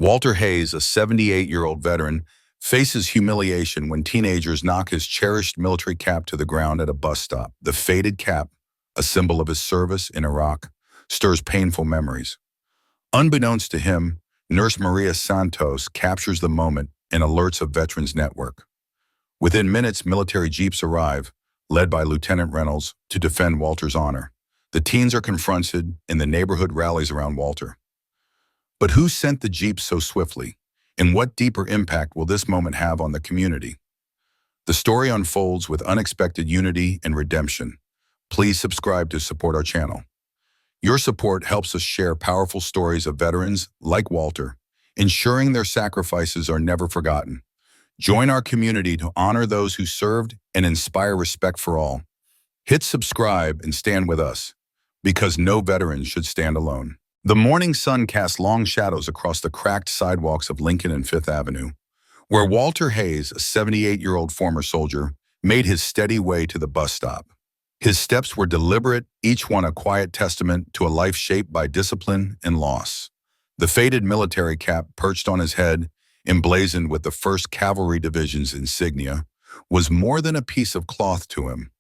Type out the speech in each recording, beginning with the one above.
Walter Hayes, a 78-year-old veteran, faces humiliation when teenagers knock his cherished military cap to the ground at a bus stop. The faded cap, a symbol of his service in Iraq, stirs painful memories. Unbeknownst to him, Nurse Maria Santos captures the moment and alerts a veterans network. Within minutes, military jeeps arrive, led by Lieutenant Reynolds, to defend Walter's honor. The teens are confronted, and the neighborhood rallies around Walter. But who sent the jeeps so swiftly? And what deeper impact will this moment have on the community? The story unfolds with unexpected unity and redemption. Please subscribe to support our channel. Your support helps us share powerful stories of veterans like Walter, ensuring their sacrifices are never forgotten. Join our community to honor those who served and inspire respect for all. Hit subscribe and stand with us, because no veteran should stand alone. The morning sun cast long shadows across the cracked sidewalks of Lincoln and Fifth Avenue, where Walter Hayes, a 78-year-old former soldier, made his steady way to the bus stop. His steps were deliberate, each one a quiet testament to a life shaped by discipline and loss. The faded military cap perched on his head, emblazoned with the First Cavalry Division's insignia, was more than a piece of cloth to him.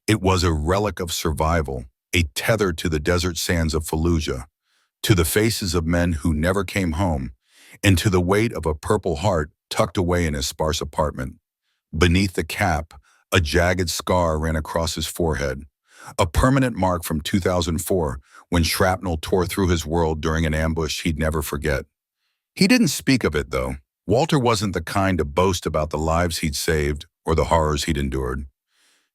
It was a relic of survival, a tether to the desert sands of Fallujah, to the faces of men who never came home, and to the weight of a purple heart tucked away in his sparse apartment. Beneath the cap, a jagged scar ran across his forehead, a permanent mark from 2004 when shrapnel tore through his world during an ambush he'd never forget. He didn't speak of it, though. Walter wasn't the kind to boast about the lives he'd saved or the horrors he'd endured.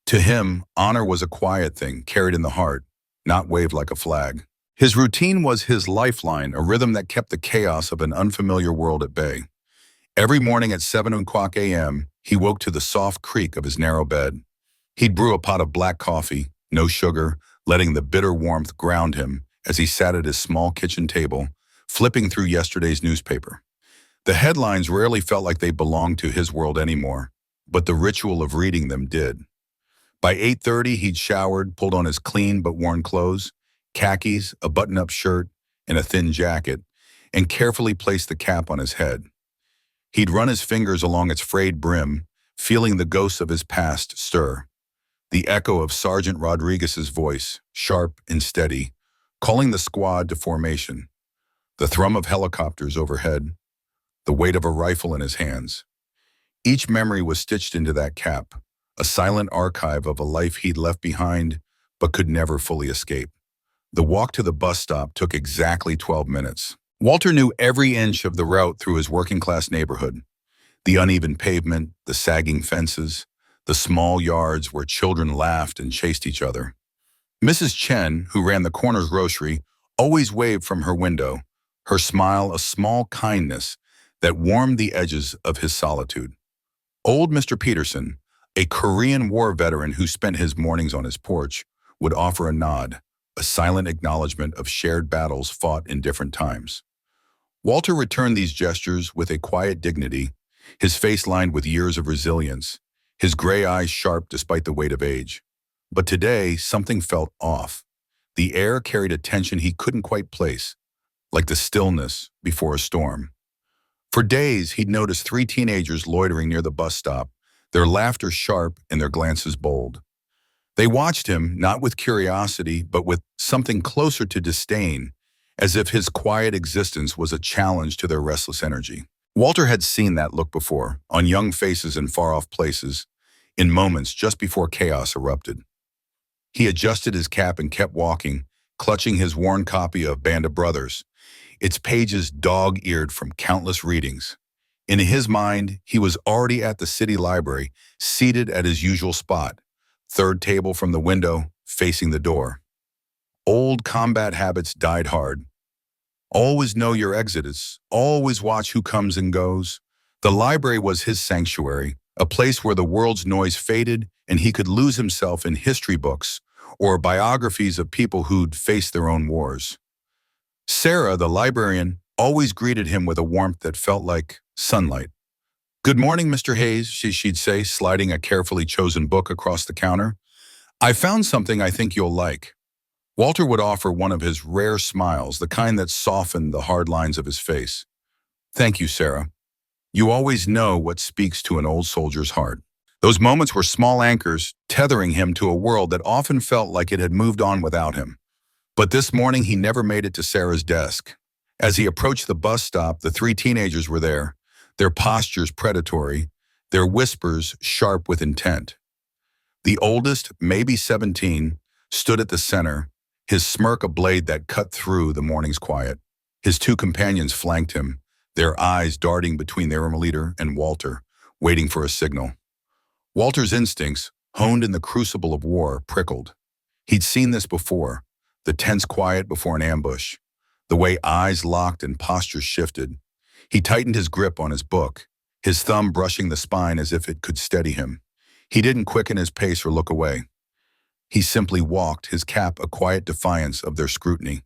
To him, honor was a quiet thing carried in the heart, not waved like a flag. His routine was his lifeline, a rhythm that kept the chaos of an unfamiliar world at bay. Every morning at 7 o'clock a.m., he woke to the soft creak of his narrow bed. He'd brew a pot of black coffee, no sugar, letting the bitter warmth ground him as he sat at his small kitchen table, flipping through yesterday's newspaper. The headlines rarely felt like they belonged to his world anymore, but the ritual of reading them did. By 8:30, he'd showered, pulled on his clean but worn clothes, khakis, a button-up shirt, and a thin jacket, and carefully placed the cap on his head. He'd run his fingers along its frayed brim, feeling the ghosts of his past stir. The echo of Sergeant Rodriguez's voice, sharp and steady, calling the squad to formation. The thrum of helicopters overhead, the weight of a rifle in his hands. Each memory was stitched into that cap, a silent archive of a life he'd left behind but could never fully escape. The walk to the bus stop took exactly 12 minutes. Walter knew every inch of the route through his working-class neighborhood. The uneven pavement, the sagging fences, the small yards where children laughed and chased each other. Mrs. Chen, who ran the corner's grocery, always waved from her window, her smile a small kindness that warmed the edges of his solitude. Old Mr. Peterson, a Korean War veteran who spent his mornings on his porch, would offer a nod, a silent acknowledgement of shared battles fought in different times. Walter returned these gestures with a quiet dignity, his face lined with years of resilience, his gray eyes sharp despite the weight of age. But today, something felt off. The air carried a tension he couldn't quite place, like the stillness before a storm. For days, he'd noticed 3 teenagers loitering near the bus stop, their laughter sharp and their glances bold. They watched him, not with curiosity, but with something closer to disdain, as if his quiet existence was a challenge to their restless energy. Walter had seen that look before, on young faces in far-off places, in moments just before chaos erupted. He adjusted his cap and kept walking, clutching his worn copy of Band of Brothers, its pages dog-eared from countless readings. In his mind, he was already at the city library, seated at his usual spot, third table from the window, facing the door. Old combat habits died hard. Always know your exodus, always watch who comes and goes. The library was his sanctuary, a place where the world's noise faded and he could lose himself in history books or biographies of people who'd faced their own wars. Sarah, the librarian, always greeted him with a warmth that felt like sunlight. "Good morning, Mr. Hayes," she'd say, sliding a carefully chosen book across the counter. "I found something I think you'll like." Walter would offer one of his rare smiles, the kind that softened the hard lines of his face. Thank you, Sarah. You always know what speaks to an old soldier's heart. Those moments were small anchors, tethering him to a world that often felt like it had moved on without him. But this morning, he never made it to Sarah's desk. As he approached the bus stop, the three teenagers were there, their postures predatory, their whispers sharp with intent. The oldest, maybe 17, stood at the center, his smirk a blade that cut through the morning's quiet. His two companions flanked him, their eyes darting between their leader and Walter, waiting for a signal. Walter's instincts, honed in the crucible of war, prickled. He'd seen this before, the tense quiet before an ambush, the way eyes locked and postures shifted. He tightened his grip on his book, his thumb brushing the spine as if it could steady him. He didn't quicken his pace or look away. He simply walked, his cap a quiet defiance of their scrutiny.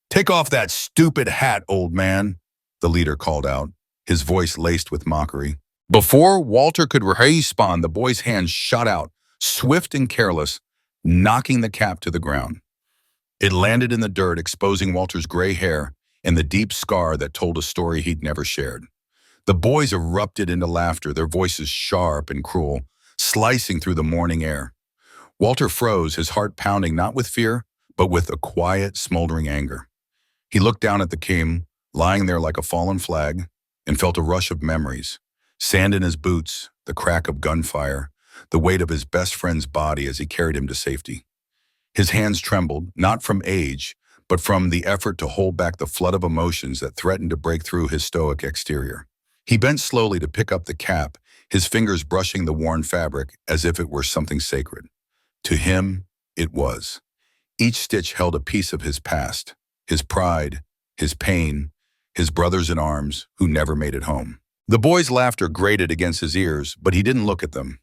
"Take off that stupid hat, old man," the leader called out, his voice laced with mockery. Before Walter could respond, the boy's hand shot out, swift and careless, knocking the cap to the ground. It landed in the dirt, exposing Walter's gray hair and the deep scar that told a story he'd never shared. The boys erupted into laughter, their voices sharp and cruel, slicing through the morning air. Walter froze, his heart pounding not with fear, but with a quiet, smoldering anger. He looked down at the king, lying there like a fallen flag, and felt a rush of memories. Sand in his boots, the crack of gunfire, the weight of his best friend's body as he carried him to safety. His hands trembled, not from age, but from the effort to hold back the flood of emotions that threatened to break through his stoic exterior. He bent slowly to pick up the cap, his fingers brushing the worn fabric as if it were something sacred. To him, it was. Each stitch held a piece of his past, his pride, his pain, his brothers in arms who never made it home. The boy's laughter grated against his ears, but he didn't look at them.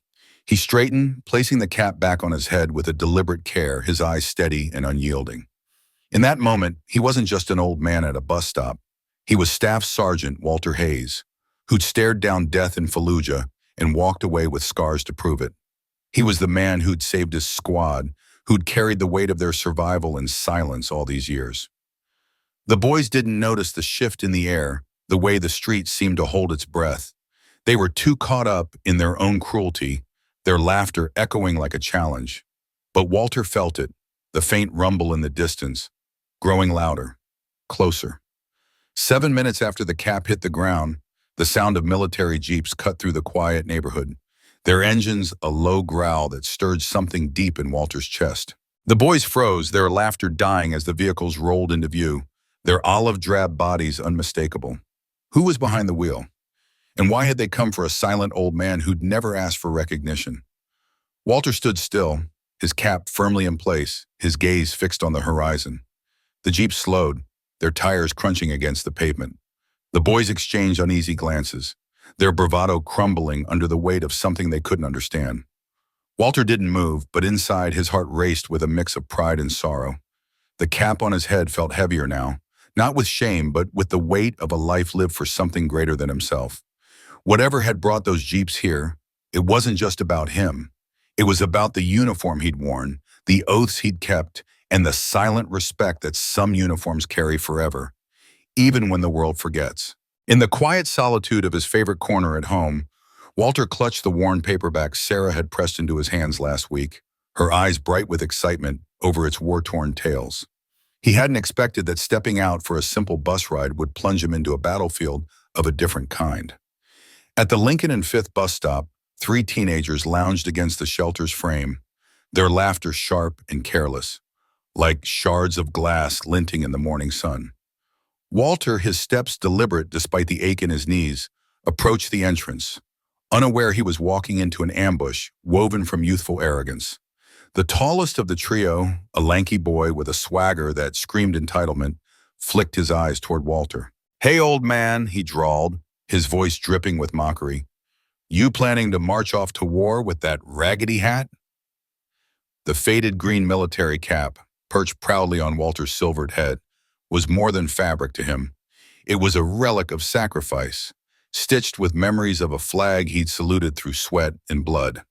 He straightened, placing the cap back on his head with a deliberate care, his eyes steady and unyielding. In that moment, he wasn't just an old man at a bus stop. He was Staff Sergeant Walter Hayes, who'd stared down death in Fallujah and walked away with scars to prove it. He was the man who'd saved his squad, who'd carried the weight of their survival in silence all these years. The boys didn't notice the shift in the air, the way the street seemed to hold its breath. They were too caught up in their own cruelty, their laughter echoing like a challenge. But Walter felt it, the faint rumble in the distance, growing louder, closer. 7 minutes after the cap hit the ground, the sound of military jeeps cut through the quiet neighborhood, their engines a low growl that stirred something deep in Walter's chest. The boys froze, their laughter dying as the vehicles rolled into view, their olive-drab bodies unmistakable. Who was behind the wheel? And why had they come for a silent old man who'd never asked for recognition? Walter stood still, his cap firmly in place, his gaze fixed on the horizon. The jeep slowed, their tires crunching against the pavement. The boys exchanged uneasy glances, their bravado crumbling under the weight of something they couldn't understand. Walter didn't move, but inside his heart raced with a mix of pride and sorrow. The cap on his head felt heavier now, not with shame, but with the weight of a life lived for something greater than himself. Whatever had brought those jeeps here, it wasn't just about him. It was about the uniform he'd worn, the oaths he'd kept, and the silent respect that some uniforms carry forever, even when the world forgets. In the quiet solitude of his favorite corner at home, Walter clutched the worn paperback Sarah had pressed into his hands last week, her eyes bright with excitement over its war-torn tales. He hadn't expected that stepping out for a simple bus ride would plunge him into a battlefield of a different kind. At the Lincoln and Fifth bus stop, 3 teenagers lounged against the shelter's frame, their laughter sharp and careless, like shards of glass glinting in the morning sun. Walter, his steps deliberate despite the ache in his knees, approached the entrance, unaware he was walking into an ambush woven from youthful arrogance. The tallest of the trio, a lanky boy with a swagger that screamed entitlement, flicked his eyes toward Walter. "Hey, old man," he drawled, his voice dripping with mockery. "You planning to march off to war with that raggedy hat?" The faded green military cap, perched proudly on Walter's silvered head, was more than fabric to him. It was a relic of sacrifice, stitched with memories of a flag he'd saluted through sweat and blood.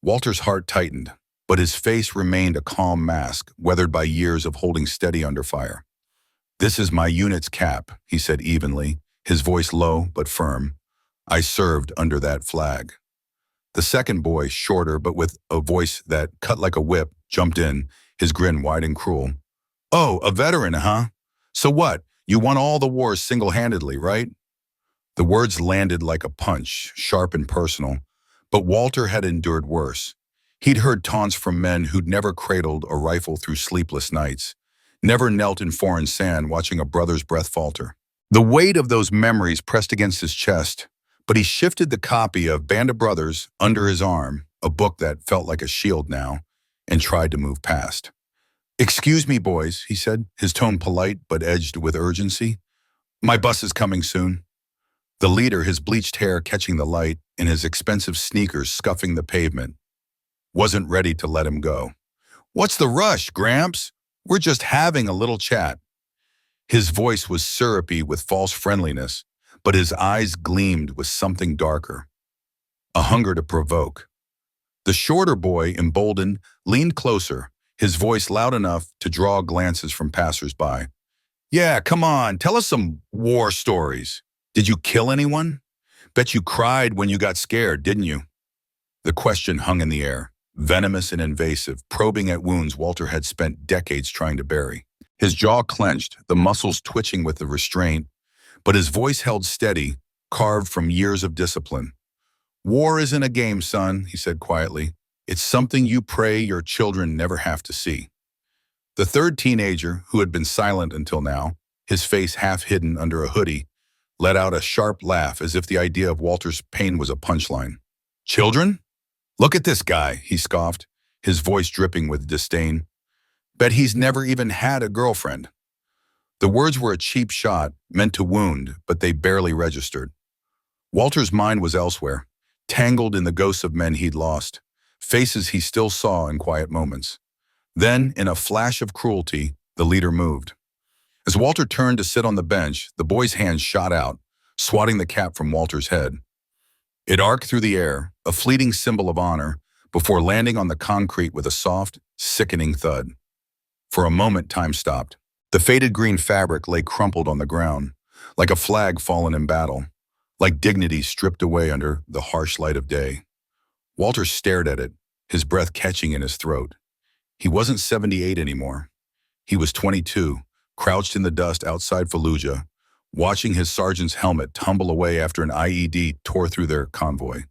Walter's heart tightened, but his face remained a calm mask, weathered by years of holding steady under fire. "This is my unit's cap," he said evenly, his voice low but firm. I served under that flag. The second boy, shorter but with a voice that cut like a whip, jumped in, his grin wide and cruel. Oh, a veteran, huh? So what? You won all the wars single-handedly, right? The words landed like a punch, sharp and personal, but Walter had endured worse. He'd heard taunts from men who'd never cradled a rifle through sleepless nights, never knelt in foreign sand watching a brother's breath falter. The weight of those memories pressed against his chest, but he shifted the copy of Band of Brothers under his arm, a book that felt like a shield now, and tried to move past. Excuse me, boys, he said, his tone polite but edged with urgency. My bus is coming soon. The leader, his bleached hair catching the light and his expensive sneakers scuffing the pavement, wasn't ready to let him go. What's the rush, Gramps? We're just having a little chat. His voice was syrupy with false friendliness, but his eyes gleamed with something darker, a hunger to provoke. The shorter boy, emboldened, leaned closer, his voice loud enough to draw glances from passers-by. Yeah, come on, tell us some war stories. Did you kill anyone? Bet you cried when you got scared, didn't you? The question hung in the air, venomous and invasive, probing at wounds Walter had spent decades trying to bury. His jaw clenched, the muscles twitching with the restraint, but his voice held steady, carved from years of discipline. War isn't a game, son, he said quietly. It's something you pray your children never have to see. The third teenager, who had been silent until now, his face half hidden under a hoodie, let out a sharp laugh as if the idea of Walter's pain was a punchline. Children? Look at this guy, he scoffed, his voice dripping with disdain. Bet he's never even had a girlfriend. The words were a cheap shot, meant to wound, but they barely registered. Walter's mind was elsewhere, tangled in the ghosts of men he'd lost, faces he still saw in quiet moments. Then, in a flash of cruelty, the leader moved. As Walter turned to sit on the bench, the boy's hand shot out, swatting the cap from Walter's head. It arced through the air, a fleeting symbol of honor, before landing on the concrete with a soft, sickening thud. For a moment, time stopped. The faded green fabric lay crumpled on the ground, like a flag fallen in battle, like dignity stripped away under the harsh light of day. Walter stared at it, his breath catching in his throat. He wasn't 78 anymore. He was 22, crouched in the dust outside Fallujah, watching his sergeant's helmet tumble away after an IED tore through their convoy.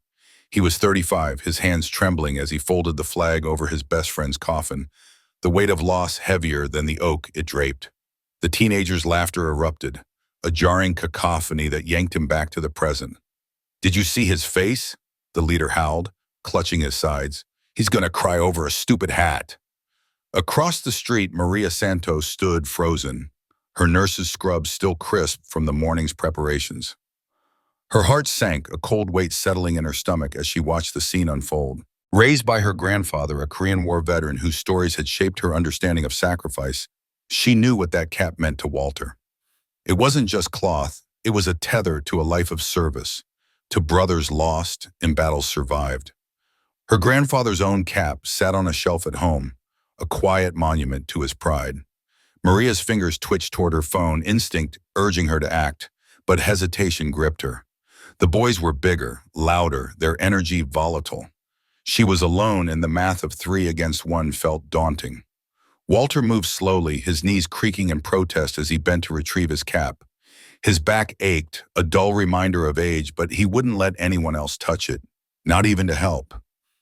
He was 35, his hands trembling as he folded the flag over his best friend's coffin, the weight of loss heavier than the oak it draped. The teenager's laughter erupted, a jarring cacophony that yanked him back to the present. Did you see his face? The leader howled, clutching his sides. He's gonna cry over a stupid hat. Across the street, Maria Santos stood frozen, her nurse's scrubs still crisp from the morning's preparations. Her heart sank, a cold weight settling in her stomach as she watched the scene unfold. Raised by her grandfather, a Korean War veteran whose stories had shaped her understanding of sacrifice, she knew what that cap meant to Walter. It wasn't just cloth, it was a tether to a life of service, to brothers lost and battles survived. Her grandfather's own cap sat on a shelf at home, a quiet monument to his pride. Maria's fingers twitched toward her phone, instinct urging her to act, but hesitation gripped her. The boys were bigger, louder, their energy volatile. She was alone, and the math of 3 against 1 felt daunting. Walter moved slowly, his knees creaking in protest as he bent to retrieve his cap. His back ached, a dull reminder of age, but he wouldn't let anyone else touch it, not even to help.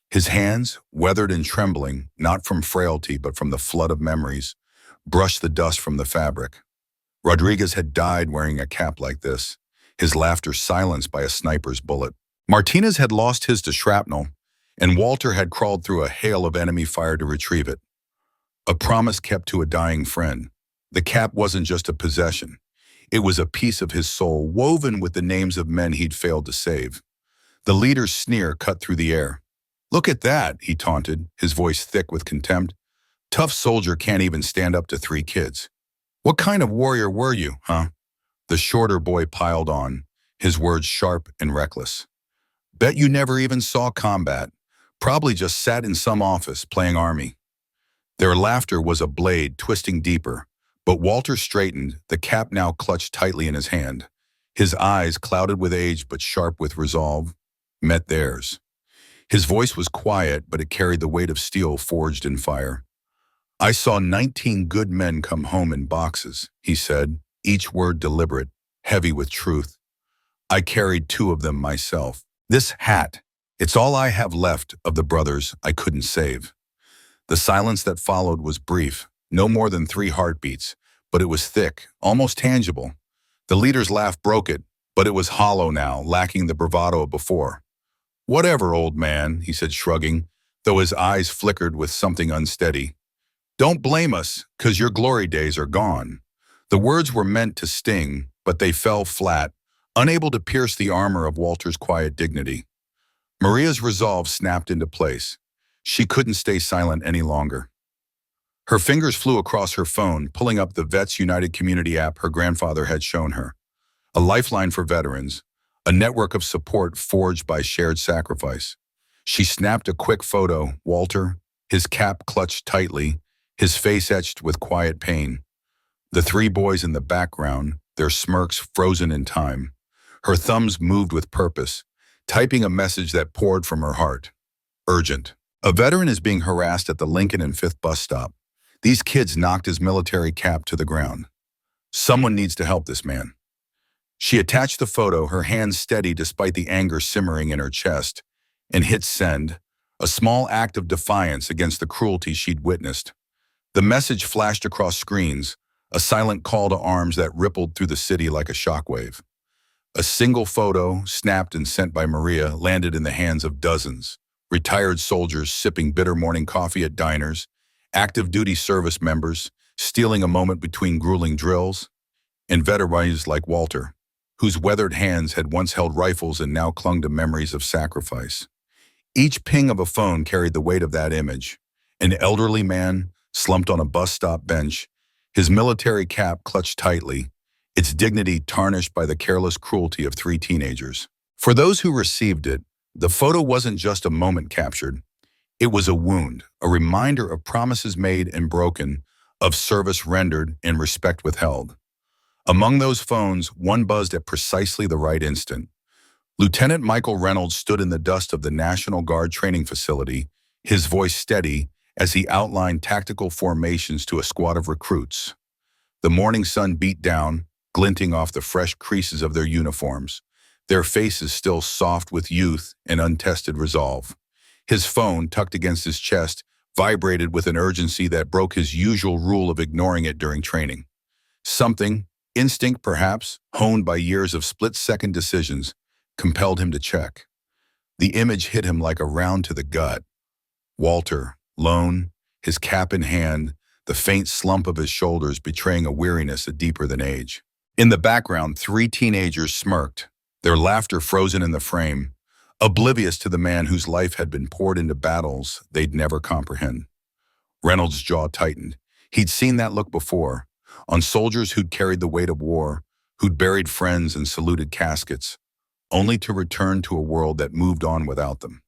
His hands, weathered and trembling, not from frailty but from the flood of memories, brushed the dust from the fabric. Rodriguez had died wearing a cap like this, his laughter silenced by a sniper's bullet. Martinez had lost his to shrapnel, and Walter had crawled through a hail of enemy fire to retrieve it. A promise kept to a dying friend. The cap wasn't just a possession. It was a piece of his soul, woven with the names of men he'd failed to save. The leader's sneer cut through the air. Look at that, he taunted, his voice thick with contempt. Tough soldier can't even stand up to 3 kids. What kind of warrior were you, huh? The shorter boy piled on, his words sharp and reckless. Bet you never even saw combat. Probably just sat in some office playing army. Their laughter was a blade twisting deeper, but Walter straightened, the cap now clutched tightly in his hand. His eyes, clouded with age but sharp with resolve, met theirs. His voice was quiet, but it carried the weight of steel forged in fire. "I saw 19 good men come home in boxes," he said, each word deliberate, heavy with truth. "I carried 2 of them myself. This hat, it's all I have left of the brothers I couldn't save." The silence that followed was brief, no more than 3 heartbeats, but it was thick, almost tangible. The leader's laugh broke it, but it was hollow now, lacking the bravado of before. "Whatever, old man," he said, shrugging, though his eyes flickered with something unsteady. "Don't blame us, 'cause your glory days are gone." The words were meant to sting, but they fell flat, unable to pierce the armor of Walter's quiet dignity. Maria's resolve snapped into place. She couldn't stay silent any longer. Her fingers flew across her phone, pulling up the Vets United Community app her grandfather had shown her. A lifeline for veterans, a network of support forged by shared sacrifice. She snapped a quick photo, Walter, his cap clutched tightly, his face etched with quiet pain. The 3 boys in the background, their smirks frozen in time. Her thumbs moved with purpose, typing a message that poured from her heart. Urgent. A veteran is being harassed at the Lincoln and 5th bus stop. These kids knocked his military cap to the ground. Someone needs to help this man. She attached the photo, her hands steady despite the anger simmering in her chest, and hit send, a small act of defiance against the cruelty she'd witnessed. The message flashed across screens, a silent call to arms that rippled through the city like a shockwave. A single photo, snapped and sent by Maria, landed in the hands of dozens. Retired soldiers sipping bitter morning coffee at diners, active duty service members stealing a moment between grueling drills, and veterans like Walter, whose weathered hands had once held rifles and now clung to memories of sacrifice. Each ping of a phone carried the weight of that image. An elderly man, slumped on a bus stop bench, his military cap clutched tightly, its dignity tarnished by the careless cruelty of 3 teenagers. For those who received it, the photo wasn't just a moment captured. It was a wound, a reminder of promises made and broken, of service rendered and respect withheld. Among those phones, one buzzed at precisely the right instant. Lieutenant Michael Reynolds stood in the dust of the National Guard training facility, his voice steady as he outlined tactical formations to a squad of recruits. The morning sun beat down, glinting off the fresh creases of their uniforms, their faces still soft with youth and untested resolve. His phone, tucked against his chest, vibrated with an urgency that broke his usual rule of ignoring it during training. Something, instinct perhaps, honed by years of split-second decisions, compelled him to check. The image hit him like a round to the gut. Walter, lone, his cap in hand, the faint slump of his shoulders betraying a weariness deeper than age. In the background, 3 teenagers smirked, their laughter frozen in the frame, oblivious to the man whose life had been poured into battles they'd never comprehend. Reynolds' jaw tightened. He'd seen that look before, on soldiers who'd carried the weight of war, who'd buried friends and saluted caskets, only to return to a world that moved on without them.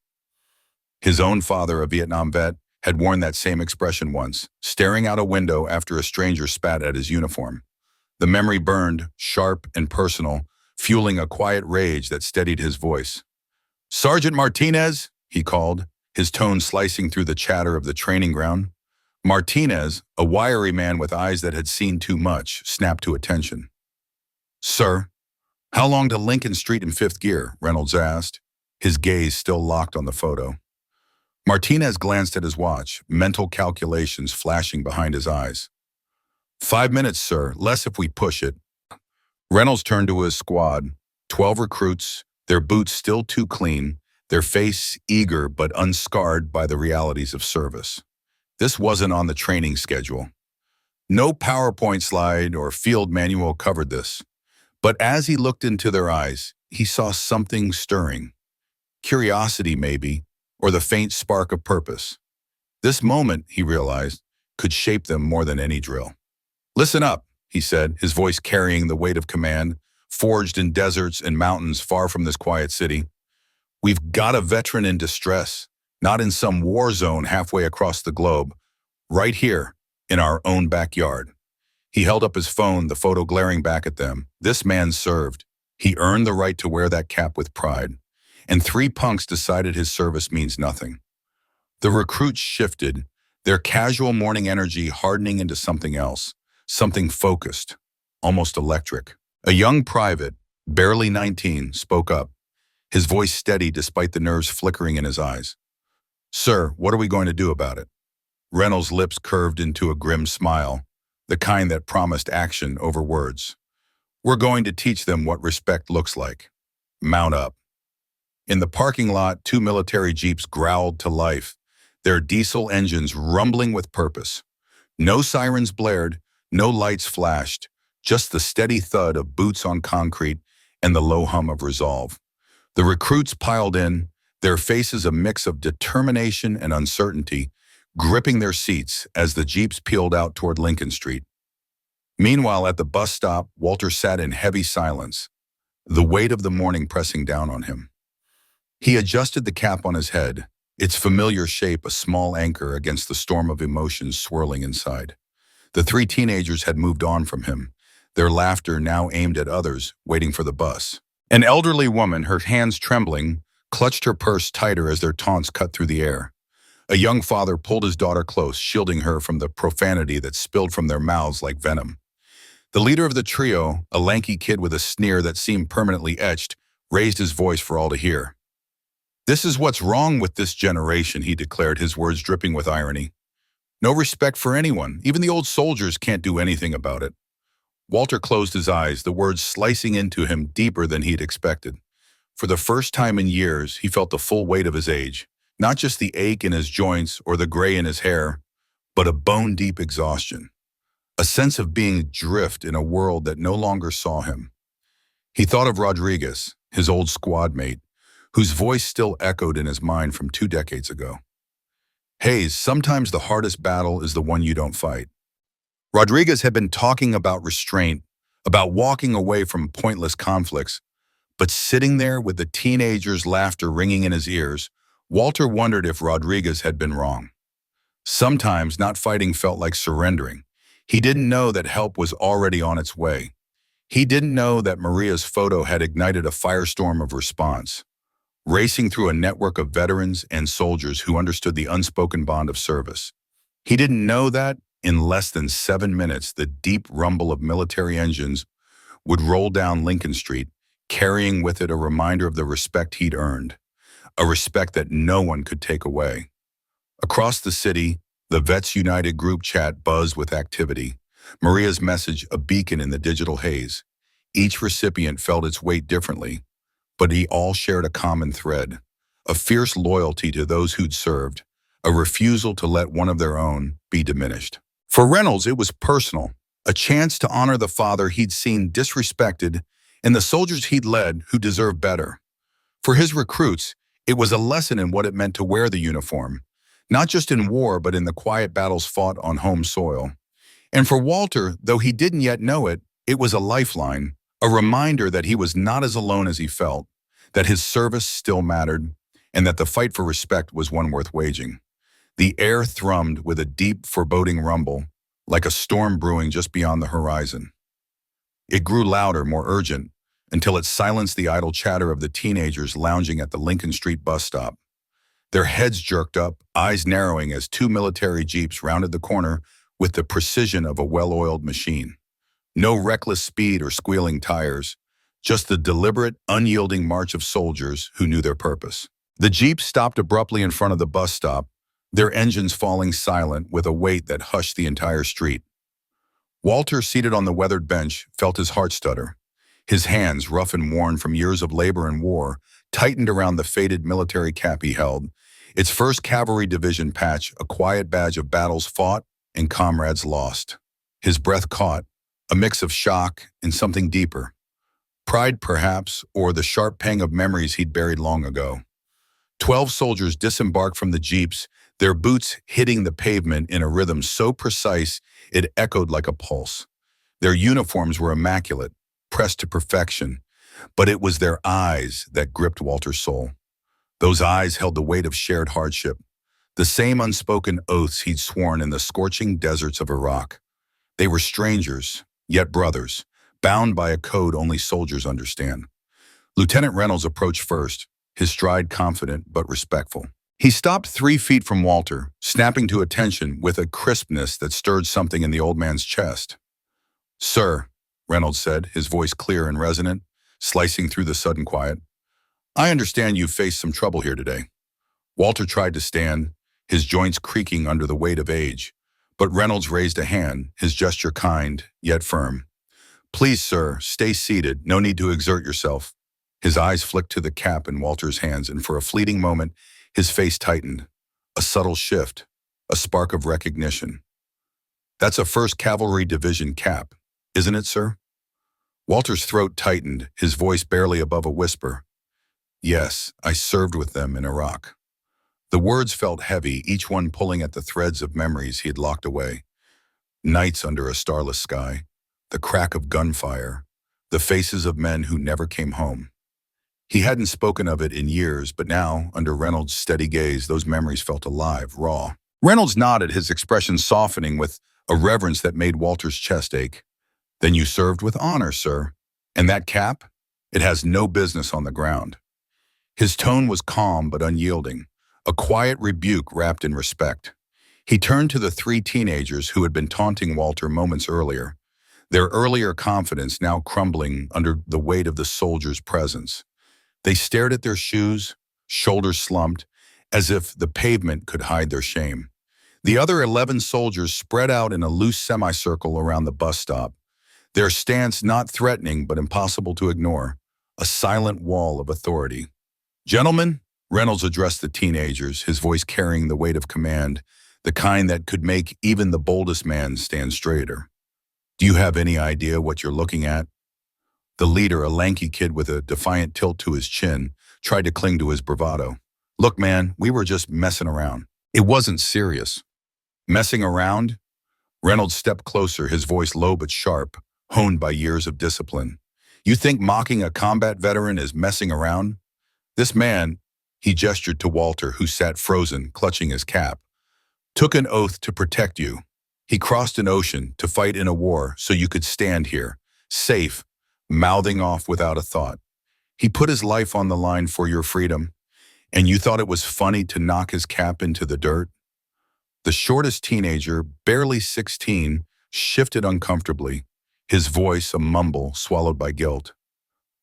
His own father, a Vietnam vet, had worn that same expression once, staring out a window after a stranger spat at his uniform. The memory burned, sharp and personal, fueling a quiet rage that steadied his voice. "Sergeant Martinez," he called, his tone slicing through the chatter of the training ground. Martinez, a wiry man with eyes that had seen too much, snapped to attention. "Sir, how long to Lincoln Street in 5th gear?" Reynolds asked, his gaze still locked on the photo. Martinez glanced at his watch, mental calculations flashing behind his eyes. 5 minutes, sir, less if we push it." Reynolds turned to his squad, 12 recruits, their boots still too clean, their face eager but unscarred by the realities of service. This wasn't on the training schedule. No PowerPoint slide or field manual covered this. But as he looked into their eyes, he saw something stirring. Curiosity, maybe, or the faint spark of purpose. This moment, he realized, could shape them more than any drill. "Listen up," he said, his voice carrying the weight of command, forged in deserts and mountains far from this quiet city. "We've got a veteran in distress, not in some war zone halfway across the globe, right here, in our own backyard." He held up his phone, the photo glaring back at them. This man served. He earned the right to wear that cap with pride, and three punks decided his service means nothing. The recruits shifted, their casual morning energy hardening into something else, something focused, almost electric. A young private, barely 19, spoke up, his voice steady despite the nerves flickering in his eyes. "Sir, what are we going to do about it?" Reynolds' lips curved into a grim smile, the kind that promised action over words. "We're going to teach them what respect looks like. Mount up." In the parking lot, two military jeeps growled to life, their diesel engines rumbling with purpose. No sirens blared, no lights flashed, just the steady thud of boots on concrete and the low hum of resolve. The recruits piled in, their faces a mix of determination and uncertainty, gripping their seats as the jeeps peeled out toward Lincoln Street. Meanwhile, at the bus stop, Walter sat in heavy silence, the weight of the morning pressing down on him. He adjusted the cap on his head, its familiar shape a small anchor against the storm of emotions swirling inside. The three teenagers had moved on from him, their laughter now aimed at others, waiting for the bus. An elderly woman, her hands trembling, clutched her purse tighter as their taunts cut through the air. A young father pulled his daughter close, shielding her from the profanity that spilled from their mouths like venom. The leader of the trio, a lanky kid with a sneer that seemed permanently etched, raised his voice for all to hear. "This is what's wrong with this generation," he declared, his words dripping with irony. "No respect for anyone. Even the old soldiers can't do anything about it." Walter closed his eyes, the words slicing into him deeper than he'd expected. For the first time in years, he felt the full weight of his age, not just the ache in his joints or the gray in his hair, but a bone-deep exhaustion, a sense of being adrift in a world that no longer saw him. He thought of Rodriguez, his old squad mate, whose voice still echoed in his mind from 2 decades ago. "Hayes, sometimes the hardest battle is the one you don't fight." Rodriguez had been talking about restraint, about walking away from pointless conflicts, but sitting there with the teenagers' laughter ringing in his ears, Walter wondered if Rodriguez had been wrong. Sometimes not fighting felt like surrendering. He didn't know that help was already on its way. He didn't know that Maria's photo had ignited a firestorm of response, racing through a network of veterans and soldiers who understood the unspoken bond of service. He didn't know that, in less than 7 minutes, the deep rumble of military engines would roll down Lincoln Street, carrying with it a reminder of the respect he'd earned, a respect that no one could take away. Across the city, the Vets United group chat buzzed with activity, Maria's message a beacon in the digital haze. Each recipient felt its weight differently, but he all shared a common thread, a fierce loyalty to those who'd served, a refusal to let one of their own be diminished. For Reynolds, it was personal, a chance to honor the father he'd seen disrespected and the soldiers he'd led who deserved better. For his recruits, it was a lesson in what it meant to wear the uniform, not just in war but in the quiet battles fought on home soil. And for Walter, though he didn't yet know it, it was a lifeline, a reminder that he was not as alone as he felt, that his service still mattered, and that the fight for respect was one worth waging. The air thrummed with a deep, foreboding rumble, like a storm brewing just beyond the horizon. It grew louder, more urgent, until it silenced the idle chatter of the teenagers lounging at the Lincoln Street bus stop. Their heads jerked up, eyes narrowing as two military jeeps rounded the corner with the precision of a well-oiled machine. No reckless speed or squealing tires, just the deliberate, unyielding march of soldiers who knew their purpose. The jeeps stopped abruptly in front of the bus stop, their engines falling silent with a weight that hushed the entire street. Walter, seated on the weathered bench, felt his heart stutter. His hands, rough and worn from years of labor and war, tightened around the faded military cap he held, its First Cavalry Division patch, a quiet badge of battles fought and comrades lost. His breath caught, a mix of shock and something deeper. Pride, perhaps, or the sharp pang of memories he'd buried long ago. 12 soldiers disembarked from the jeeps, their boots hitting the pavement in a rhythm so precise it echoed like a pulse. Their uniforms were immaculate, pressed to perfection, but it was their eyes that gripped Walter's soul. Those eyes held the weight of shared hardship, the same unspoken oaths he'd sworn in the scorching deserts of Iraq. They were strangers, yet brothers, bound by a code only soldiers understand. Lieutenant Reynolds approached first, his stride confident but respectful. He stopped 3 feet from Walter, snapping to attention with a crispness that stirred something in the old man's chest. "Sir," Reynolds said, his voice clear and resonant, slicing through the sudden quiet, "I understand you've faced some trouble here today." Walter tried to stand, his joints creaking under the weight of age, but Reynolds raised a hand, his gesture kind, yet firm. "Please, sir, stay seated. No need to exert yourself." His eyes flicked to the cap in Walter's hands, and for a fleeting moment, his face tightened. A subtle shift, a spark of recognition. "That's a First Cavalry Division cap, isn't it, sir?" Walter's throat tightened, his voice barely above a whisper. "Yes, I served with them in Iraq." The words felt heavy, each one pulling at the threads of memories he had locked away. Nights under a starless sky, the crack of gunfire, the faces of men who never came home. He hadn't spoken of it in years, but now, under Reynolds' steady gaze, those memories felt alive, raw. Reynolds nodded, his expression softening with a reverence that made Walter's chest ache. "Then you served with honor, sir. And that cap? It has no business on the ground." His tone was calm but unyielding, a quiet rebuke wrapped in respect. He turned to the 3 teenagers who had been taunting Walter moments earlier, their earlier confidence now crumbling under the weight of the soldier's presence. They stared at their shoes, shoulders slumped, as if the pavement could hide their shame. The other 11 soldiers spread out in a loose semicircle around the bus stop, their stance not threatening but impossible to ignore, a silent wall of authority. "Gentlemen," Reynolds addressed the teenagers, his voice carrying the weight of command, the kind that could make even the boldest man stand straighter. "Do you have any idea what you're looking at?" The leader, a lanky kid with a defiant tilt to his chin, tried to cling to his bravado. "Look, man, we were just messing around. It wasn't serious." "Messing around?" Reynolds stepped closer, his voice low but sharp, honed by years of discipline. "You think mocking a combat veteran is messing around? This man," he gestured to Walter, who sat frozen, clutching his cap, "took an oath to protect you. He crossed an ocean to fight in a war so you could stand here, safe, mouthing off without a thought. He put his life on the line for your freedom, and you thought it was funny to knock his cap into the dirt?" The shortest teenager, barely 16, shifted uncomfortably, his voice a mumble swallowed by guilt.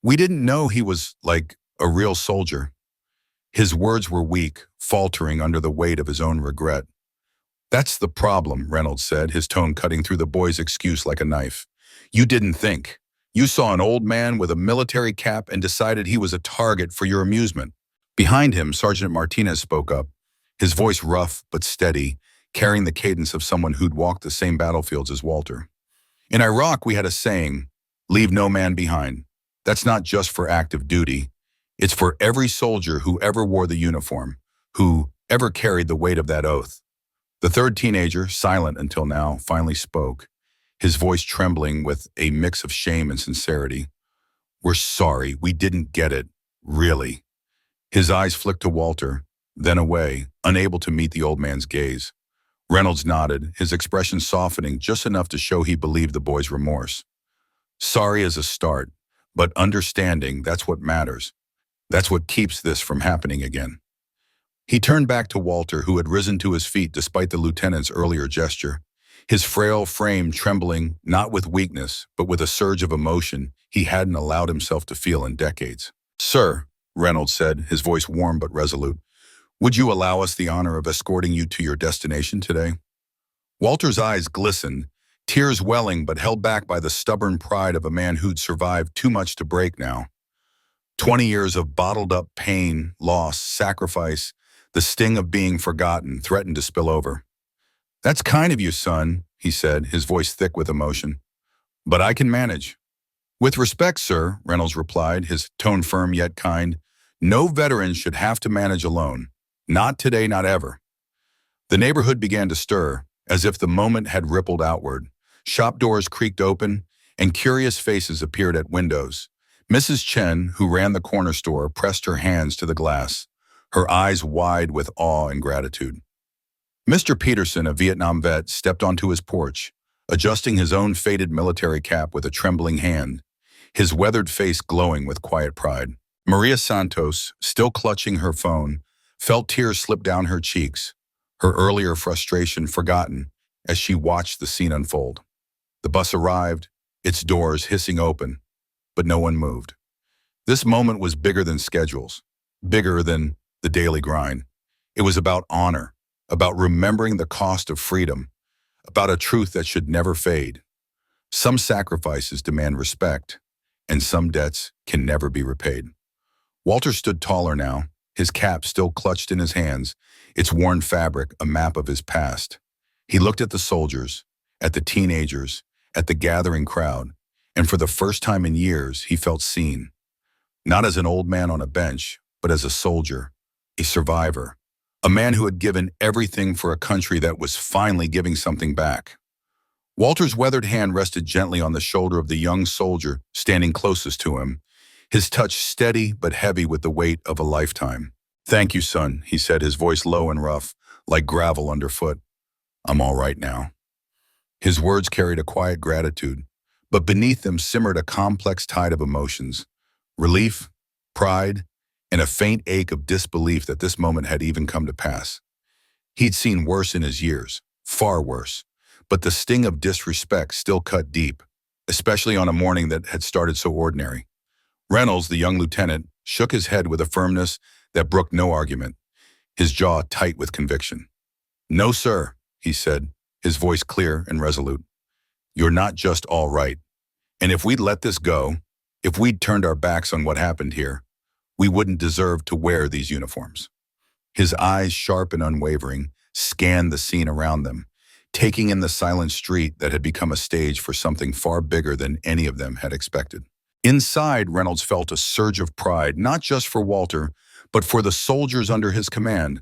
"We didn't know he was, like, a real soldier." His words were weak, faltering under the weight of his own regret. "That's the problem," Reynolds said, his tone cutting through the boy's excuse like a knife. "You didn't think. You saw an old man with a military cap and decided he was a target for your amusement." Behind him, Sergeant Martinez spoke up, his voice rough but steady, carrying the cadence of someone who'd walked the same battlefields as Walter. "In Iraq, we had a saying, 'Leave no man behind.' That's not just for active duty. It's for every soldier who ever wore the uniform, who ever carried the weight of that oath." The third teenager, silent until now, finally spoke, his voice trembling with a mix of shame and sincerity. "We're sorry, we didn't get it, really." His eyes flicked to Walter, then away, unable to meet the old man's gaze. Reynolds nodded, his expression softening just enough to show he believed the boy's remorse. "Sorry is a start, but understanding, that's what matters. That's what keeps this from happening again." He turned back to Walter, who had risen to his feet despite the lieutenant's earlier gesture, his frail frame trembling not with weakness, but with a surge of emotion he hadn't allowed himself to feel in decades. "Sir," Reynolds said, his voice warm but resolute, "would you allow us the honor of escorting you to your destination today?" Walter's eyes glistened, tears welling but held back by the stubborn pride of a man who'd survived too much to break now. 20 years of bottled-up pain, loss, sacrifice, the sting of being forgotten threatened to spill over. "That's kind of you, son," he said, his voice thick with emotion. "But I can manage." "With respect, sir," Reynolds replied, his tone firm yet kind, "no veteran should have to manage alone. Not today, not ever." The neighborhood began to stir, as if the moment had rippled outward. Shop doors creaked open, and curious faces appeared at windows. Mrs. Chen, who ran the corner store, pressed her hands to the glass, her eyes wide with awe and gratitude. Mr. Peterson, a Vietnam vet, stepped onto his porch, adjusting his own faded military cap with a trembling hand, his weathered face glowing with quiet pride. Maria Santos, still clutching her phone, felt tears slip down her cheeks, her earlier frustration forgotten as she watched the scene unfold. The bus arrived, its doors hissing open, but no one moved. This moment was bigger than schedules, bigger than the daily grind. It was about honor, about remembering the cost of freedom, about a truth that should never fade. Some sacrifices demand respect, and some debts can never be repaid. Walter stood taller now, his cap still clutched in his hands, its worn fabric a map of his past. He looked at the soldiers, at the teenagers, at the gathering crowd, and for the first time in years, he felt seen. Not as an old man on a bench, but as a soldier, a survivor, a man who had given everything for a country that was finally giving something back. Walter's weathered hand rested gently on the shoulder of the young soldier standing closest to him, his touch steady but heavy with the weight of a lifetime. "Thank you, son," he said, his voice low and rough, like gravel underfoot. "I'm all right now." His words carried a quiet gratitude, but beneath them simmered a complex tide of emotions: relief, pride, and a faint ache of disbelief that this moment had even come to pass. He'd seen worse in his years, far worse, but the sting of disrespect still cut deep, especially on a morning that had started so ordinary. Reynolds, the young lieutenant, shook his head with a firmness that brooked no argument, his jaw tight with conviction. "No, sir," he said, his voice clear and resolute. "You're not just all right. And if we'd let this go, if we'd turned our backs on what happened here, we wouldn't deserve to wear these uniforms." His eyes, sharp and unwavering, scanned the scene around them, taking in the silent street that had become a stage for something far bigger than any of them had expected. Inside, Reynolds felt a surge of pride, not just for Walter, but for the soldiers under his command,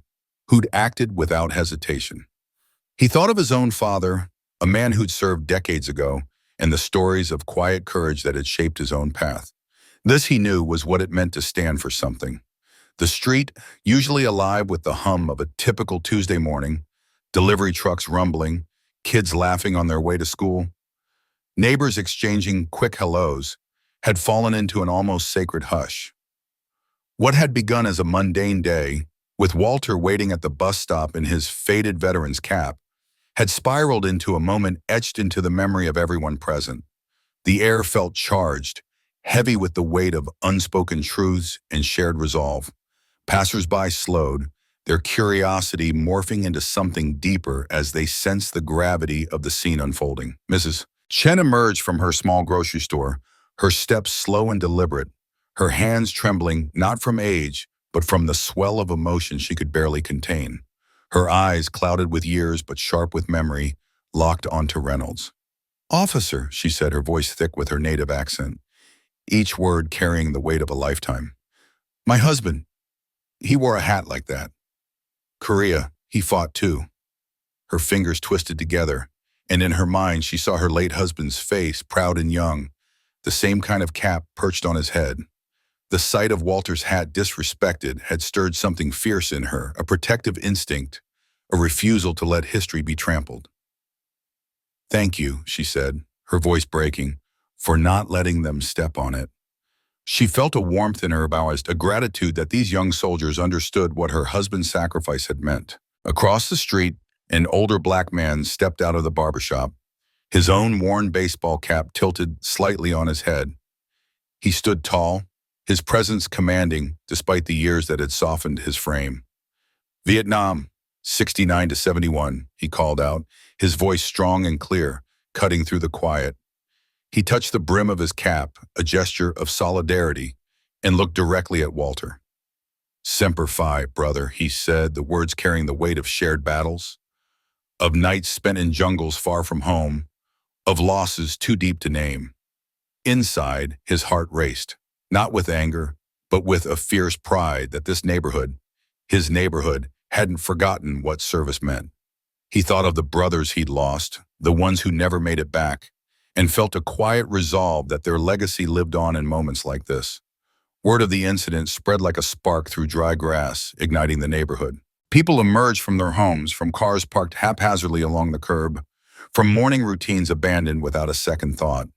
who'd acted without hesitation. He thought of his own father, a man who'd served decades ago, and the stories of quiet courage that had shaped his own path. This, he knew, was what it meant to stand for something. The street, usually alive with the hum of a typical Tuesday morning, delivery trucks rumbling, kids laughing on their way to school, neighbors exchanging quick hellos, had fallen into an almost sacred hush. What had begun as a mundane day, with Walter waiting at the bus stop in his faded veteran's cap, had spiraled into a moment etched into the memory of everyone present. The air felt charged, heavy with the weight of unspoken truths and shared resolve. Passers-by slowed, their curiosity morphing into something deeper as they sensed the gravity of the scene unfolding. Mrs. Chen emerged from her small grocery store, her steps slow and deliberate, her hands trembling not from age, but from the swell of emotion she could barely contain. Her eyes, clouded with years but sharp with memory, locked onto Reynolds. "Officer," she said, her voice thick with her native accent, each word carrying the weight of a lifetime. "My husband, he wore a hat like that. Korea, he fought too." Her fingers twisted together, and in her mind she saw her late husband's face, proud and young, the same kind of cap perched on his head. The sight of Walter's hat disrespected had stirred something fierce in her, a protective instinct, a refusal to let history be trampled. "Thank you," she said, her voice breaking, "for not letting them step on it." She felt a warmth in her bowels, a gratitude that these young soldiers understood what her husband's sacrifice had meant. Across the street, an older black man stepped out of the barbershop, his own worn baseball cap tilted slightly on his head. He stood tall, his presence commanding despite the years that had softened his frame. "Vietnam, 69 to 71, he called out, his voice strong and clear, cutting through the quiet. He touched the brim of his cap, a gesture of solidarity, and looked directly at Walter. "Semper Fi, brother," he said, the words carrying the weight of shared battles, of nights spent in jungles far from home, of losses too deep to name. Inside, his heart raced, not with anger, but with a fierce pride that this neighborhood, his neighborhood, hadn't forgotten what service meant. He thought of the brothers he'd lost, the ones who never made it back, and felt a quiet resolve that their legacy lived on in moments like this. Word of the incident spread like a spark through dry grass, igniting the neighborhood. People emerged from their homes, from cars parked haphazardly along the curb, From morning routines abandoned without a second thought.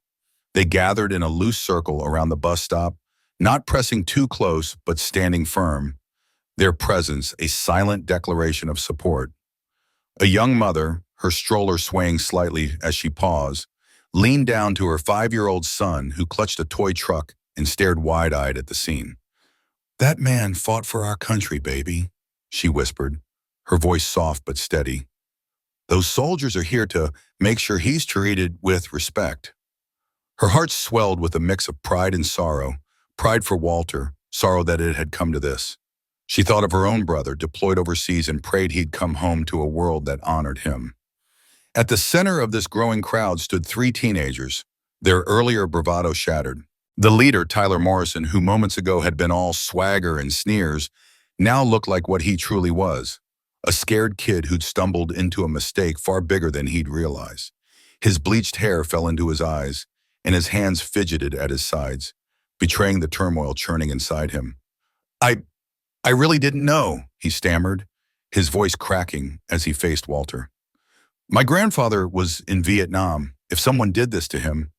They gathered in a loose circle around the bus stop, not pressing too close but standing firm, their presence a silent declaration of support. A young mother, her stroller swaying slightly as she paused, leaned down to her 5-year-old son who clutched a toy truck and stared wide-eyed at the scene. "That man fought for our country, baby," she whispered, her voice soft but steady. "Those soldiers are here to make sure he's treated with respect." Her heart swelled with a mix of pride and sorrow, pride for Walter, sorrow that it had come to this. She thought of her own brother deployed overseas and prayed he'd come home to a world that honored him. At the center of this growing crowd stood 3 teenagers, their earlier bravado shattered. The leader, Tyler Morrison, who moments ago had been all swagger and sneers, now looked like what he truly was, a scared kid who'd stumbled into a mistake far bigger than he'd realized. His bleached hair fell into his eyes, and his hands fidgeted at his sides, betraying the turmoil churning inside him. I really didn't know," he stammered, his voice cracking as he faced Walter. "My grandfather was in Vietnam. If someone did this to him—"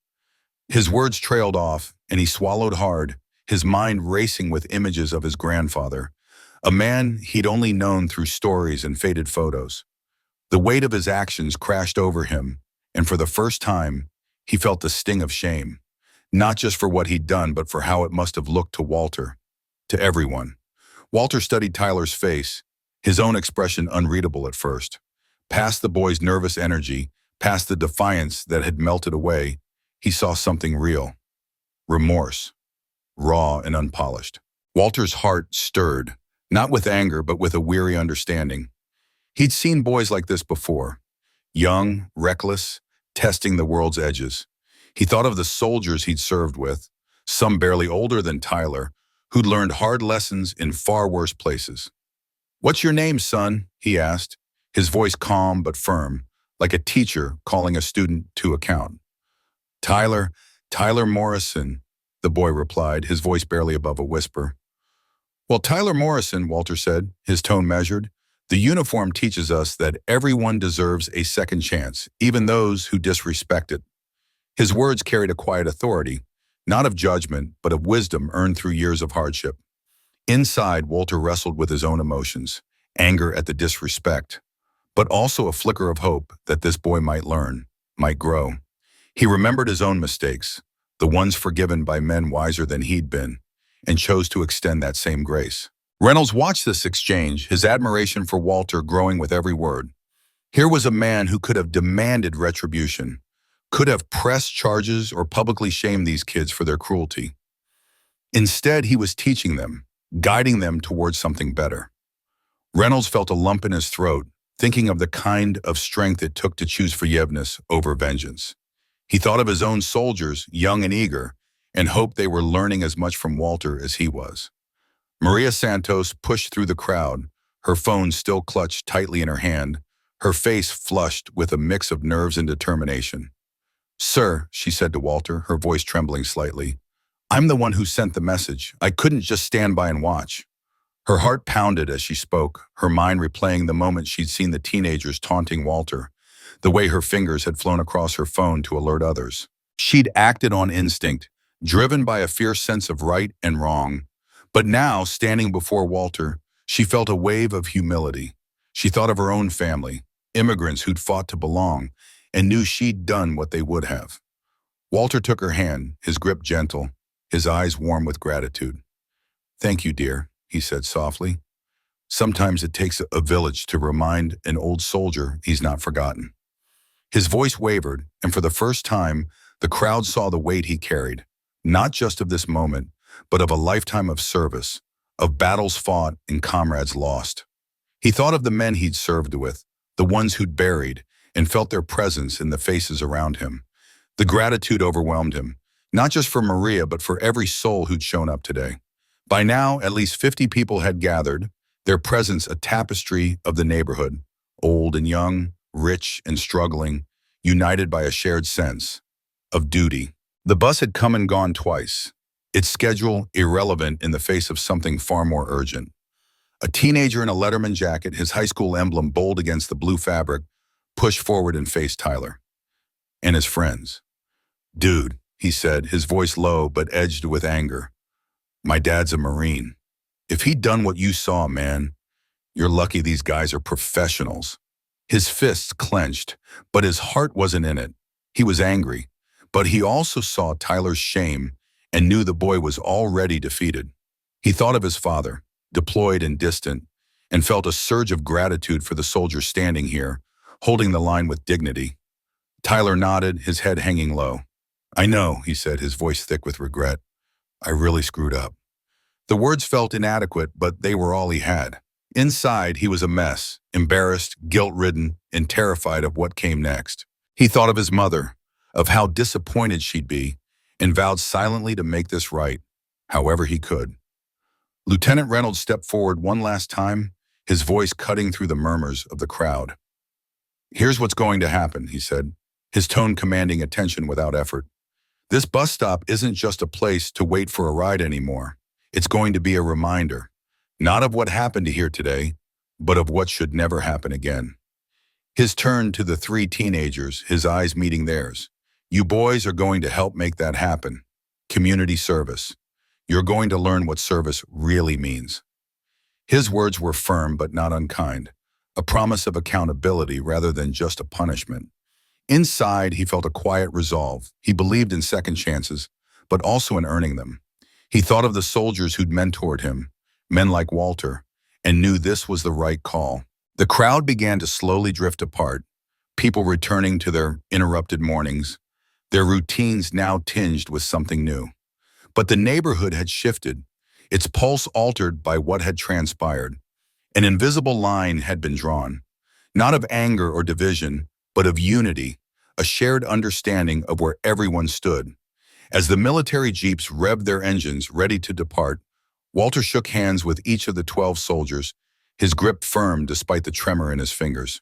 His words trailed off, and he swallowed hard, his mind racing with images of his grandfather, a man he'd only known through stories and faded photos. The weight of his actions crashed over him, and for the first time, he felt the sting of shame, not just for what he'd done, but for how it must have looked to Walter, to everyone. Walter studied Tyler's face, his own expression unreadable at first. Past the boy's nervous energy, past the defiance that had melted away, he saw something real. Remorse, raw and unpolished. Walter's heart stirred, not with anger but with a weary understanding. He'd seen boys like this before, young, reckless, testing the world's edges. He thought of the soldiers he'd served with, some barely older than Tyler, who'd learned hard lessons in far worse places. "What's your name, son?" he asked, his voice calm but firm, like a teacher calling a student to account. Tyler Morrison," the boy replied, his voice barely above a whisper. "Well, Tyler Morrison," Walter said, his tone measured, "the uniform teaches us that everyone deserves a second chance, even those who disrespect it." His words carried a quiet authority, not of judgment, but of wisdom earned through years of hardship. Inside, Walter wrestled with his own emotions, anger at the disrespect, but also a flicker of hope that this boy might learn, might grow. He remembered his own mistakes, the ones forgiven by men wiser than he'd been, and chose to extend that same grace. Reynolds watched this exchange, his admiration for Walter growing with every word. Here was a man who could have demanded retribution, could have pressed charges or publicly shamed these kids for their cruelty. Instead, he was teaching them, guiding them towards something better. Reynolds felt a lump in his throat, thinking of the kind of strength it took to choose forgiveness over vengeance. He thought of his own soldiers, young and eager, and hoped they were learning as much from Walter as he was. Maria Santos pushed through the crowd, her phone still clutched tightly in her hand, her face flushed with a mix of nerves and determination. "Sir," she said to Walter, her voice trembling slightly, "I'm the one who sent the message. I couldn't just stand by and watch." Her heart pounded as she spoke, her mind replaying the moment she'd seen the teenagers taunting Walter, the way her fingers had flown across her phone to alert others. She'd acted on instinct, driven by a fierce sense of right and wrong. But now, standing before Walter, she felt a wave of humility. She thought of her own family, immigrants who'd fought to belong, and knew she'd done what they would have. Walter took her hand, his grip gentle, his eyes warm with gratitude. "Thank you, dear," he said softly. "Sometimes it takes a village to remind an old soldier he's not forgotten." His voice wavered, and for the first time, the crowd saw the weight he carried, not just of this moment, but of a lifetime of service, of battles fought and comrades lost. He thought of the men he'd served with, the ones who'd buried, and felt their presence in the faces around him. The gratitude overwhelmed him, not just for Maria, but for every soul who'd shown up today. By now, at least 50 people had gathered, their presence a tapestry of the neighborhood, old and young, rich and struggling, united by a shared sense of duty. The bus had come and gone twice, its schedule irrelevant in the face of something far more urgent. A teenager in a Letterman jacket, his high school emblem bold against the blue fabric, pushed forward and faced Tyler. and his friends. "Dude," he said, his voice low but edged with anger. "My dad's a Marine. If he'd done what you saw, man, you're lucky these guys are professionals." His fists clenched, but his heart wasn't in it. He was angry, but he also saw Tyler's shame and knew the boy was already defeated. He thought of his father, deployed and distant, and felt a surge of gratitude for the soldier standing here, holding the line with dignity. Tyler nodded, his head hanging low. "I know," he said, his voice thick with regret. "I really screwed up." The words felt inadequate, but they were all he had. Inside, he was a mess, embarrassed, guilt-ridden, and terrified of what came next. He thought of his mother, of how disappointed she'd be, and vowed silently to make this right, however he could. Lieutenant Reynolds stepped forward one last time, his voice cutting through the murmurs of the crowd. "Here's what's going to happen," he said, his tone commanding attention without effort. "This bus stop isn't just a place to wait for a ride anymore. It's going to be a reminder, not of what happened here today, but of what should never happen again." His turn to the three teenagers, his eyes meeting theirs. "You boys are going to help make that happen. Community service. You're going to learn what service really means." His words were firm but not unkind, a promise of accountability rather than just a punishment. Inside, he felt a quiet resolve. He believed in second chances, but also in earning them. He thought of the soldiers who'd mentored him, men like Walter, and knew this was the right call. The crowd began to slowly drift apart, people returning to their interrupted mornings, their routines now tinged with something new. But the neighborhood had shifted, its pulse altered by what had transpired. An invisible line had been drawn, not of anger or division, but of unity, a shared understanding of where everyone stood. As the military jeeps revved their engines ready to depart, Walter shook hands with each of the 12 soldiers, his grip firm despite the tremor in his fingers.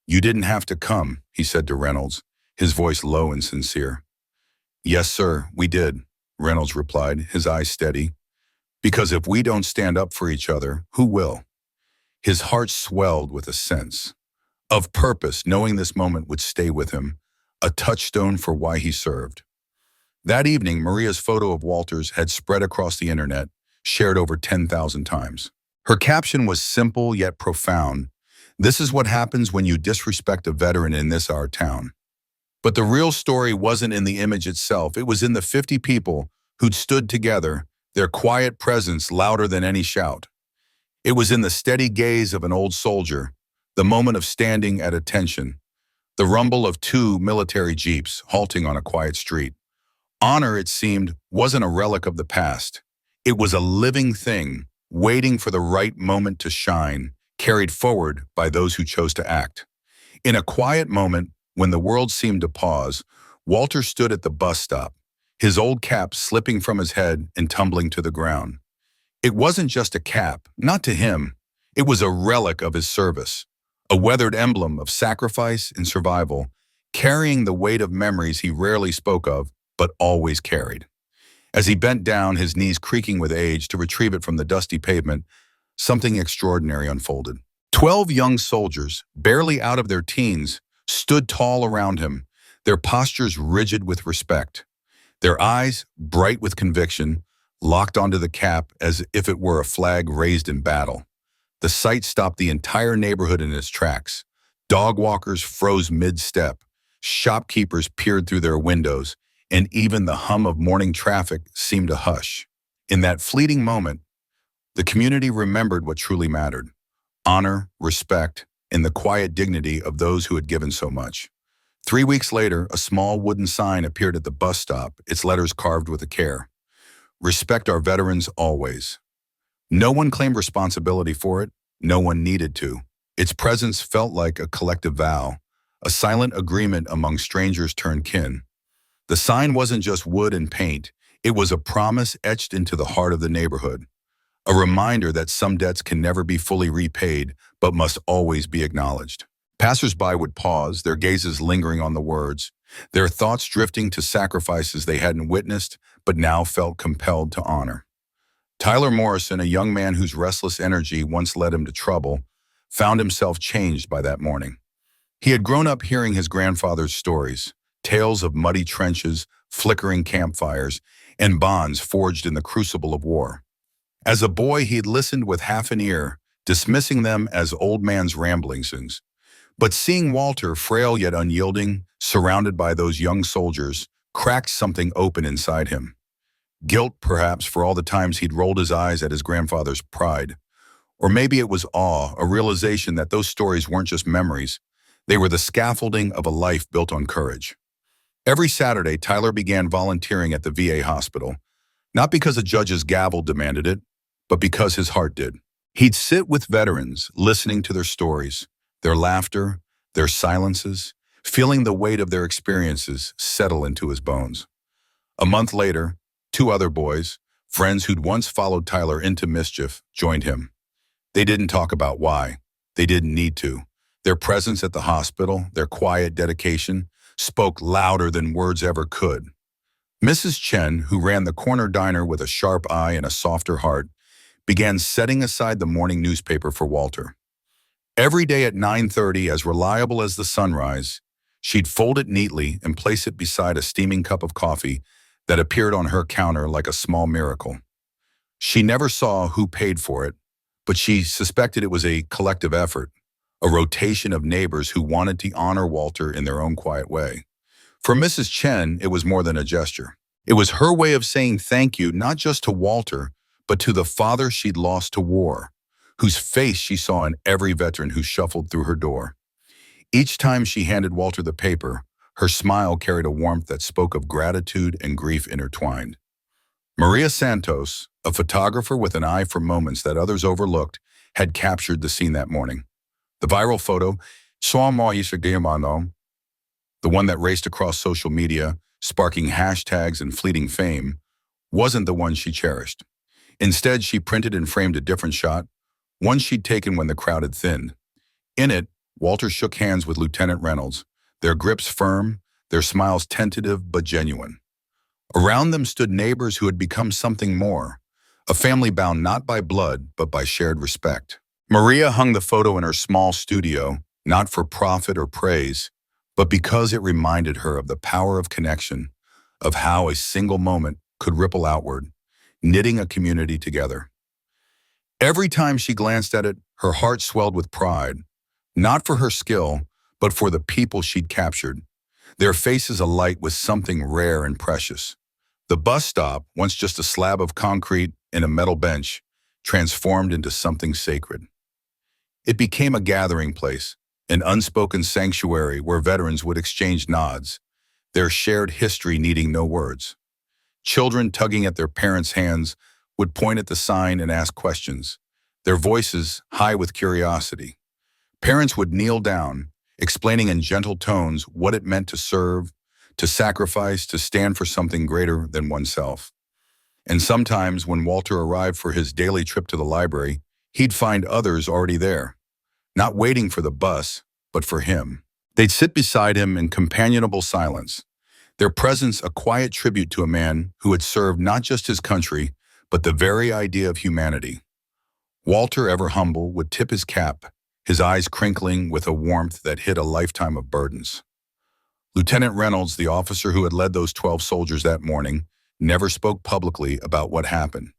"You didn't have to come," he said to Reynolds, his voice low and sincere. "Yes, sir, we did," Reynolds replied, his eyes steady. "Because if we don't stand up for each other, who will?" His heart swelled with a sense of purpose, knowing this moment would stay with him, a touchstone for why he served. That evening, Maria's photo of Walter's had spread across the internet, shared over 10,000 times. Her caption was simple yet profound. "This is what happens when you disrespect a veteran in this our town." But the real story wasn't in the image itself. It was in the 50 people who'd stood together, their quiet presence louder than any shout. It was in the steady gaze of an old soldier, the moment of standing at attention, the rumble of 2 military jeeps halting on a quiet street. Honor, it seemed, wasn't a relic of the past. It was a living thing, waiting for the right moment to shine, carried forward by those who chose to act. In a quiet moment, when the world seemed to pause, Walter stood at the bus stop, his old cap slipping from his head and tumbling to the ground. It wasn't just a cap, not to him. It was a relic of his service, a weathered emblem of sacrifice and survival, carrying the weight of memories he rarely spoke of, but always carried. As he bent down, his knees creaking with age, to retrieve it from the dusty pavement, something extraordinary unfolded. 12 young soldiers, barely out of their teens, stood tall around him, their postures rigid with respect, their eyes bright with conviction, locked onto the cap as if it were a flag raised in battle. The sight stopped the entire neighborhood in its tracks. Dog walkers froze mid-step, shopkeepers peered through their windows, and even the hum of morning traffic seemed to hush. In that fleeting moment, the community remembered what truly mattered: honor, respect, and the quiet dignity of those who had given so much. 3 weeks later, a small wooden sign appeared at the bus stop, its letters carved with care. "Respect our veterans always." No one claimed responsibility for it. No one needed to. Its presence felt like a collective vow, a silent agreement among strangers turned kin. The sign wasn't just wood and paint. It was a promise etched into the heart of the neighborhood. A reminder that some debts can never be fully repaid, but must always be acknowledged. Passers-by would pause, their gazes lingering on the words, their thoughts drifting to sacrifices they hadn't witnessed, but now felt compelled to honor. Tyler Morrison, a young man whose restless energy once led him to trouble, found himself changed by that morning. He had grown up hearing his grandfather's stories, tales of muddy trenches, flickering campfires, and bonds forged in the crucible of war. As a boy, he'd listened with half an ear, dismissing them as old man's ramblings. But seeing Walter, frail yet unyielding, surrounded by those young soldiers, cracked something open inside him. Guilt, perhaps, for all the times he'd rolled his eyes at his grandfather's pride. Or maybe it was awe, a realization that those stories weren't just memories. They were the scaffolding of a life built on courage. Every Saturday, Tyler began volunteering at the VA hospital, not because a judge's gavel demanded it, but because his heart did. He'd sit with veterans, listening to their stories, their laughter, their silences, feeling the weight of their experiences settle into his bones. A month later, two other boys, friends who'd once followed Tyler into mischief, joined him. They didn't talk about why. They didn't need to. Their presence at the hospital, their quiet dedication, spoke louder than words ever could. Mrs. Chen, who ran the corner diner with a sharp eye and a softer heart, began setting aside the morning newspaper for Walter. Every day at 9:30, as reliable as the sunrise, she'd fold it neatly and place it beside a steaming cup of coffee that appeared on her counter like a small miracle. She never saw who paid for it, but she suspected it was a collective effort, a rotation of neighbors who wanted to honor Walter in their own quiet way. For Mrs. Chen, it was more than a gesture. It was her way of saying thank you not just to Walter, but to the father she'd lost to war, whose face she saw in every veteran who shuffled through her door. Each time she handed Walter the paper, her smile carried a warmth that spoke of gratitude and grief intertwined. Maria Santos, a photographer with an eye for moments that others overlooked, had captured the scene that morning. The viral photo, the one that raced across social media, sparking hashtags and fleeting fame, wasn't the one she cherished. Instead, she printed and framed a different shot, one she'd taken when the crowd had thinned. In it, Walter shook hands with Lieutenant Reynolds, their grips firm, their smiles tentative but genuine. Around them stood neighbors who had become something more, a family bound not by blood but by shared respect. Maria hung the photo in her small studio, not for profit or praise, but because it reminded her of the power of connection, of how a single moment could ripple outward, knitting a community together. Every time she glanced at it, her heart swelled with pride, not for her skill, but for the people she'd captured, their faces alight with something rare and precious. The bus stop, once just a slab of concrete and a metal bench, transformed into something sacred. It became a gathering place, an unspoken sanctuary where veterans would exchange nods, their shared history needing no words. Children tugging at their parents' hands would point at the sign and ask questions, their voices high with curiosity. Parents would kneel down, explaining in gentle tones what it meant to serve, to sacrifice, to stand for something greater than oneself. And sometimes when Walter arrived for his daily trip to the library, he'd find others already there, not waiting for the bus, but for him. They'd sit beside him in companionable silence, their presence a quiet tribute to a man who had served not just his country, but the very idea of humanity. Walter, ever humble, would tip his cap, his eyes crinkling with a warmth that hid a lifetime of burdens. Lieutenant Reynolds, the officer who had led those 12 soldiers that morning, never spoke publicly about what happened.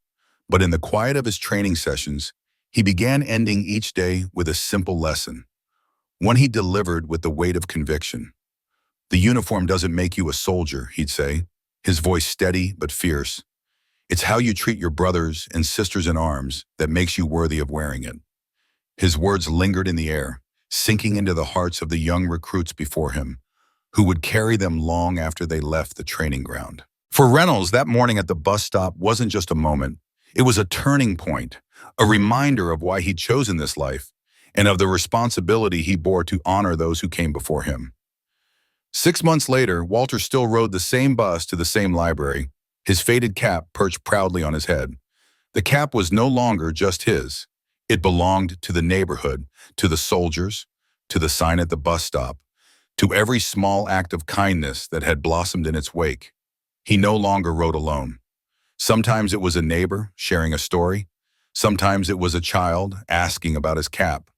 But in the quiet of his training sessions, he began ending each day with a simple lesson, one he delivered with the weight of conviction. "The uniform doesn't make you a soldier," he'd say, his voice steady but fierce. "It's how you treat your brothers and sisters in arms that makes you worthy of wearing it." His words lingered in the air, sinking into the hearts of the young recruits before him, who would carry them long after they left the training ground. For Reynolds, that morning at the bus stop wasn't just a moment. It was a turning point, a reminder of why he'd chosen this life, and of the responsibility he bore to honor those who came before him. 6 months later, Walter still rode the same bus to the same library, his faded cap perched proudly on his head. The cap was no longer just his. It belonged to the neighborhood, to the soldiers, to the sign at the bus stop, to every small act of kindness that had blossomed in its wake. He no longer rode alone. Sometimes it was a neighbor sharing a story. Sometimes it was a child asking about his cap.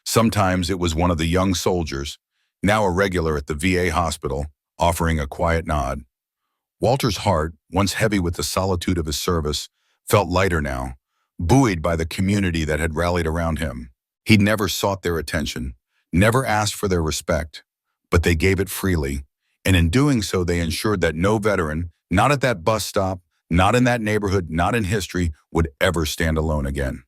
Sometimes it was one of the young soldiers, now a regular at the VA hospital, offering a quiet nod. Walter's heart, once heavy with the solitude of his service, felt lighter now, buoyed by the community that had rallied around him. He'd never sought their attention, never asked for their respect, but they gave it freely, and in doing so they ensured that no veteran, not at that bus stop, not in that neighborhood, not in history, would ever stand alone again.